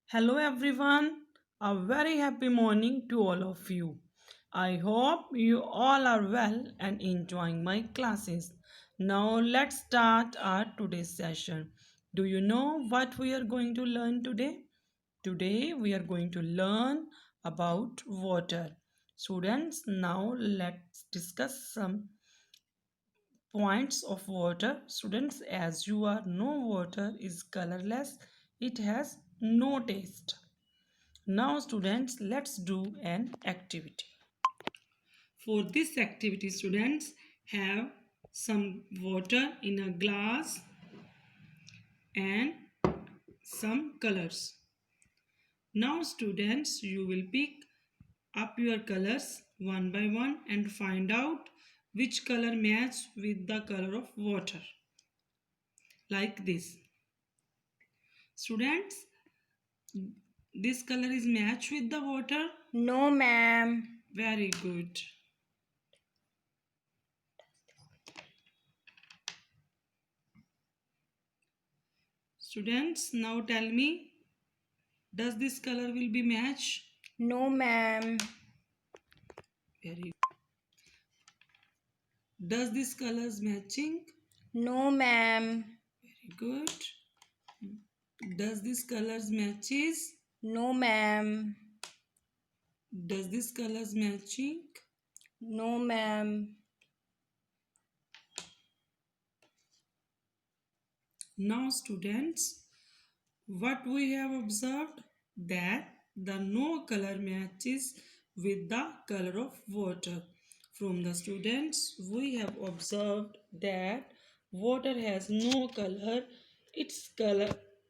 Hello everyone, a very happy morning to all of you. I hope you all are well and enjoying my classes. Now let's start our today's session. Do you know what we are going to learn today? Today we are going to learn about water. Students, now let's discuss some points of water. Students, as you are know, water is colorless, it has no taste. Now students, let's do an activity. For this activity, students have some water in a glass and some colors. Now students, you will pick up your colors one by one and find out which color match with the color of water. Like this. Students, this color is matched with the water? No, ma'am. Very good. Students, now tell me, does this color will be match? No, ma'am. Very. Does this colors matching? No, ma'am. Very good. Does this colors matches? No, ma'am. Does this colors matching? No, ma'am. Now students, what we have observed that the no color matches with the color of water. From the students, we have observed that water has no color,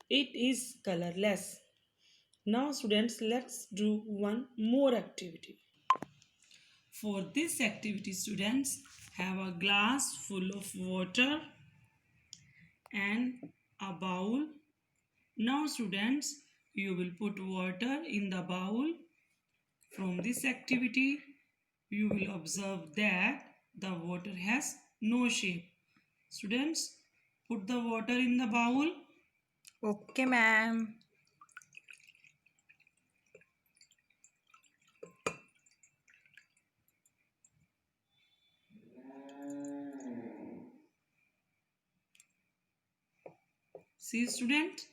it is colorless. Now students, let's do one more activity. For this activity, students have a glass full of water and a bowl. Now students, you will put water in the bowl. From this activity, you will observe that the water has no shape. Students, put the water in the bowl. Okay, ma'am. See student,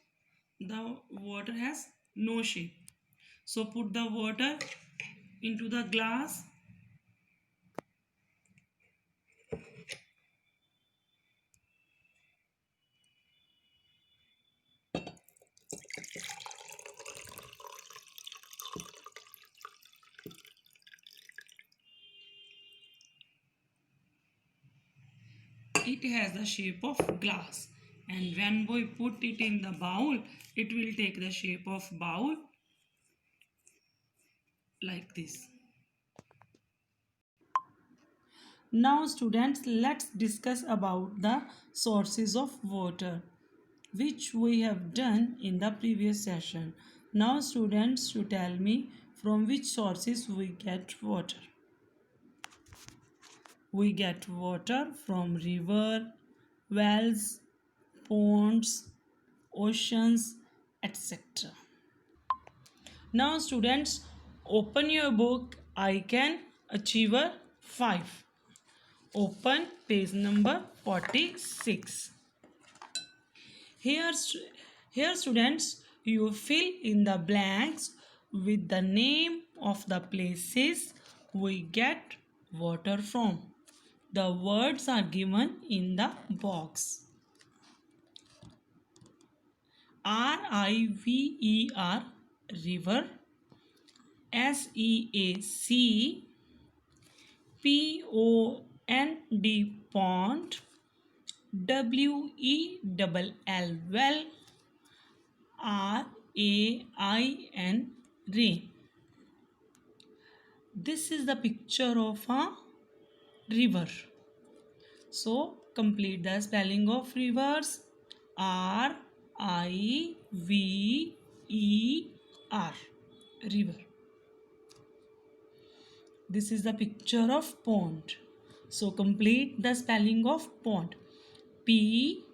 the water has no shape. So put the water into the glass. It has the shape of glass, and when we put it in the bowl, it will take the shape of bowl like this. Now students, let's discuss about the sources of water, which we have done in the previous session. Now students, you tell me from which sources we get water. We get water from river, wells, ponds, oceans, etc. Now students, open your book I Can Achiever 5. Open page number 46. Here, here students, you fill in the blanks with the name of the places we get water from. The words are given in the box. R-I-V-E-R, river. S-E-A-C, P-O-N-D, pond. W-E-L-L, well. R-A-I-N, rain. This is the picture of a river. So complete the spelling of rivers. R-I-V-E-R, river. This is the picture of pond. So complete the spelling of pond. P-O-N-D,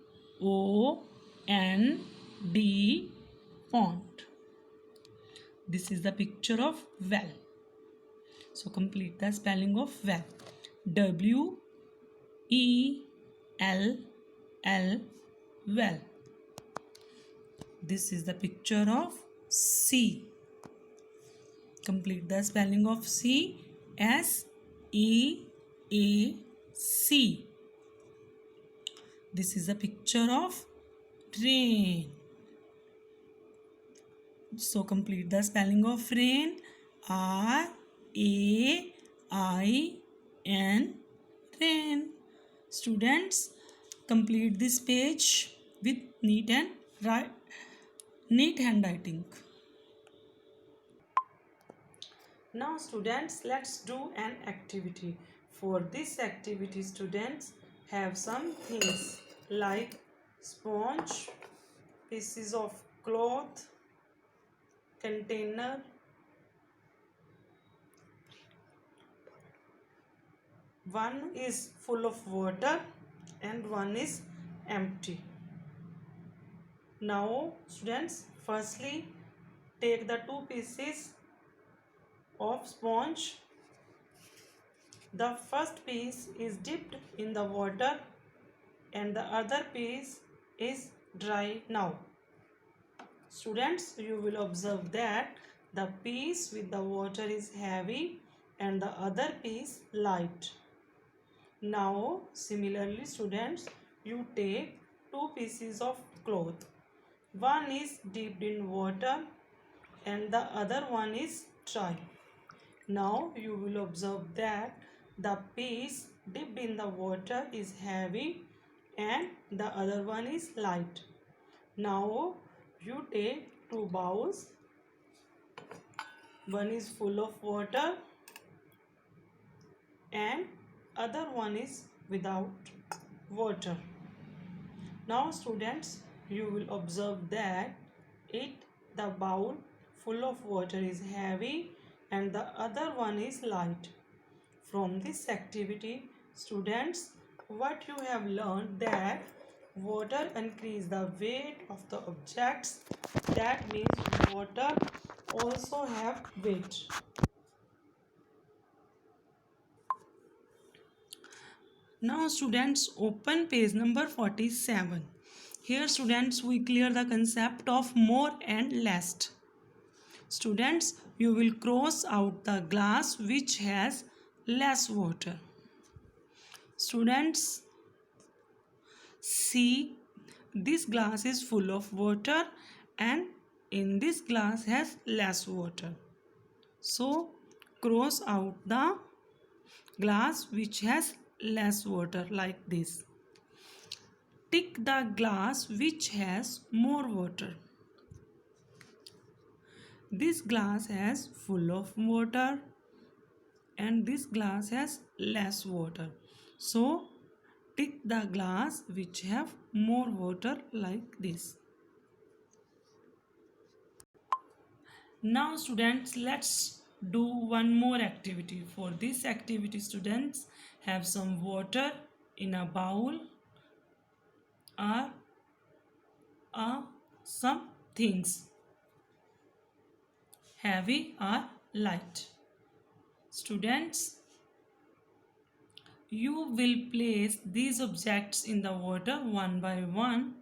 pond. This is the picture of well. So complete the spelling of well. W-E-L-L, well. This is the picture of sea. Complete the spelling of sea. S-E-A-C. This is a picture of rain. So complete the spelling of rain. R-A-I-N, rain. Students, complete this page with neat handwriting. Now students, let's do an activity. For this activity, students have some things like sponge, pieces of cloth, container, one is full of water and one is empty. Now students, firstly take the two pieces of sponge. The first piece is dipped in the water and the other piece is dry now. Students, you will observe that the piece with the water is heavy and the other piece light. Now similarly students, you take two pieces of cloth. One is dipped in water and the other one is dry. Now you will observe that the piece dipped in the water is heavy and the other one is light. Now you take two bowls. One is full of water and other one is without water. Now students, you will observe that the bowl full of water is heavy and the other one is light. From this activity, students, what you have learned that water increase the weight of the objects. That means water also have weight. Now students, open page number 47. Here students, we clear the concept of more and less. Students, you will cross out the glass which has less water. Students, see, this glass is full of water and in this glass has less water. So cross out the glass which has less water like this. Tick the glass which has more water. This glass has full of water and this glass has less water. So tick the glass which have more water like this. Now students, let's do one more activity. For this activity, students have some water in a bowl or some things heavy or light. Students, you will place these objects in the water one by one.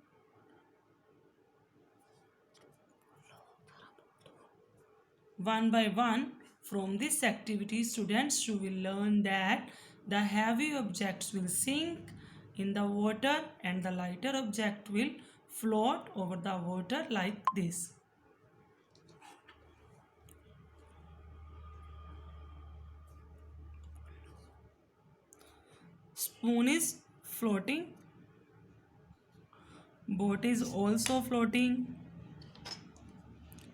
One by one. From this activity, students, you will learn that the heavy objects will sink in the water and the lighter object will float over the water like this. Spoon is floating. Boat is also floating.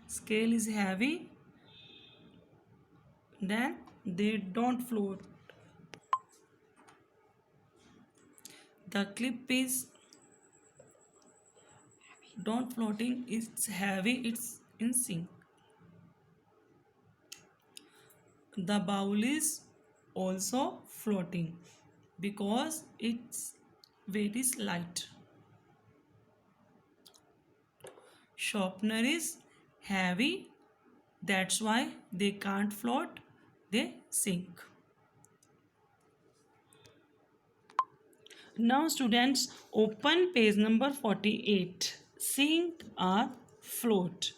Scale is heavy. Then they don't float. The clip is don't floating, it's heavy, it's in sink. The bowl is also floating because its weight is light. Sharpener is heavy That's why they can't float, they sink. Now students, open page number 48. Sink or float.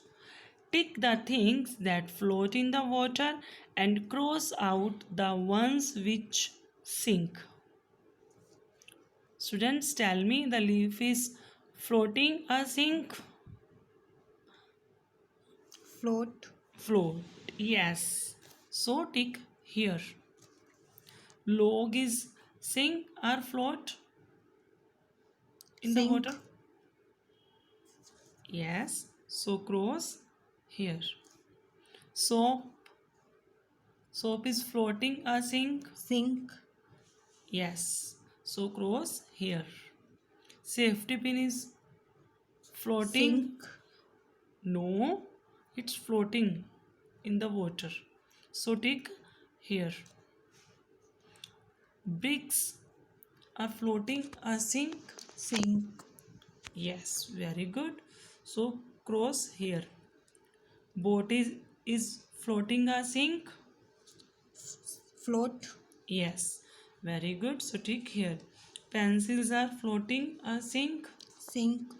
Tick the things that float in the water and cross out the ones which sink. Students, tell me, the leaf is floating or sink? Float. Float. Yes. So tick here. Log is sink or float in the Sink. water? Yes. So cross here. Soap. Soap is floating or sink? Sink. Yes. So cross here. Safety pin is floating? Sink. No, it's floating in the water. So tick here. Bricks are floating or sink? Sink. Yes, very good. So cross here. Boat is floating or sink? Float. Yes, very good. So tick here. Pencils are floating or sink? Sink.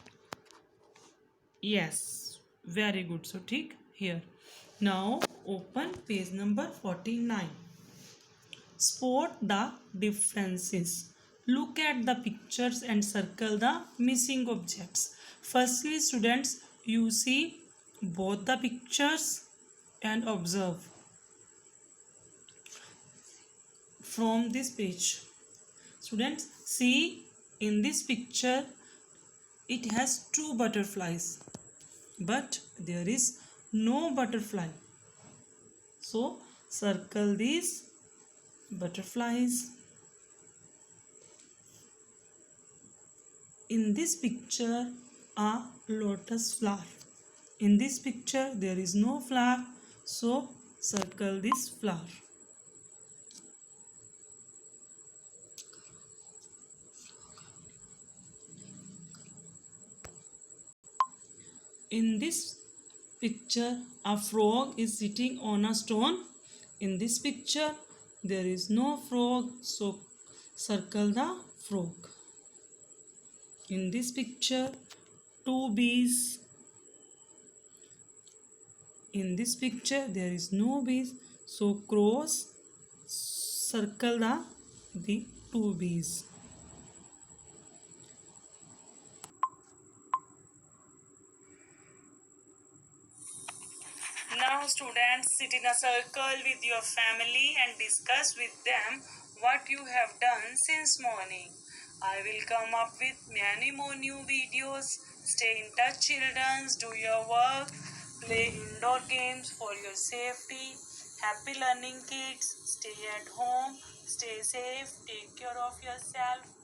Yes, very good. So tick here. Now open page number 49. Spot the differences. Look at the pictures and circle the missing objects. Firstly, students, you see both the pictures and observe from this page. Students, see in this picture it has two butterflies, but there is no butterfly. So circle these butterflies. In this picture, a lotus flower. In this picture, there is no flower, so circle this flower. In this picture, a frog is sitting on a stone. In this picture, there is no frog, so circle the frog. In this picture, two bees. In this picture, there is no bees, so cross, circle the two bees. Now students, sit in a circle with your family and discuss with them what you have done since morning. I will come up with many more new videos. Stay in touch children, do your work, play indoor games for your safety. Happy learning kids, stay at home, stay safe, take care of yourself.